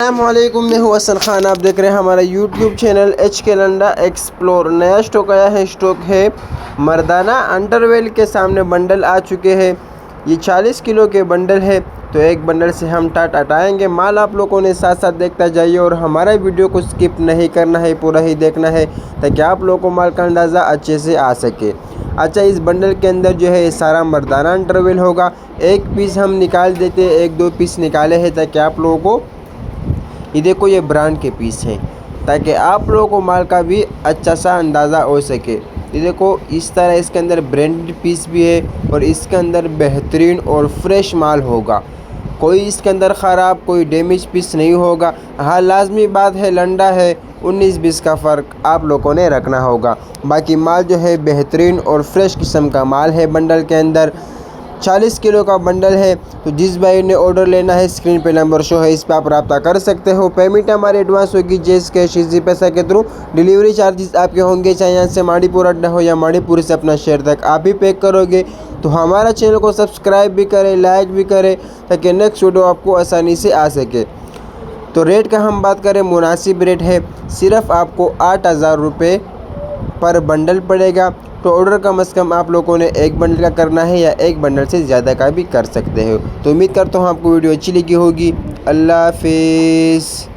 अस्सलामुअलैकुम, मैं हूँ हसन खान। आप देख रहे हैं हमारा यूट्यूब चैनल एच के लंडा एक्सप्लोर। नया स्टॉक आया है, स्टॉक है मर्दाना अंडरवेल के सामने बंडल आ चुके हैं। ये 40 किलो के बंडल है, तो एक बंडल से हम टाट हटाएंगे। माल आप लोगों ने साथ साथ देखता जाइए और हमारा वीडियो को स्किप नहीं करना है, पूरा ही देखना है ताकि आप लोगों को माल का अंदाज़ा अच्छे से आ सके। अच्छा, इस बंडल के अंदर जो है ये सारा मर्दाना अंडरवेल होगा। एक पीस हम निकाल देते, एक दो पीस निकाले हैं ताकि आप लोगों को ये देखो, ये ब्रांड के पीस हैं ताकि आप लोगों को माल का भी अच्छा सा अंदाज़ा हो सके। ये देखो, इस तरह इसके अंदर ब्रांडेड पीस भी है और इसके अंदर बेहतरीन और फ्रेश माल होगा। कोई इसके अंदर ख़राब, कोई डैमेज पीस नहीं होगा। हाँ, लाजमी बात है, लंडा है, 19-20 का फ़र्क आप लोगों ने रखना होगा। बाकी माल जो है बेहतरीन और फ्रेश किस्म का माल है। बंडल के अंदर 40 किलो का बंडल है। तो जिस भाई ने ऑर्डर लेना है, स्क्रीन पे नंबर शो है, इस पर आप रब्ता कर सकते हो। पेमेंट हमारी एडवांस होगी जैस कैश इजी पैसा के थ्रू। डिलीवरी चार्जेस आपके होंगे, चाहे यहाँ से माड़ीपुर अड्डा हो या माड़ीपुर से अपना शहर तक आप ही पैक करोगे। तो हमारा चैनल को सब्सक्राइब भी करें, लाइक भी करें ताकि नेक्स्ट वीडियो आपको आसानी से आ सके। तो रेट का हम बात करें, मुनासिब रेट है, सिर्फ आपको 8,000 रुपये पर बंडल पड़ेगा। तो ऑर्डर कम से कम आप लोगों ने एक बंडल का करना है या एक बंडल से ज़्यादा का भी कर सकते हो। तो उम्मीद करता हूँ आपको वीडियो अच्छी लगी होगी। अल्लाह हाफिज़।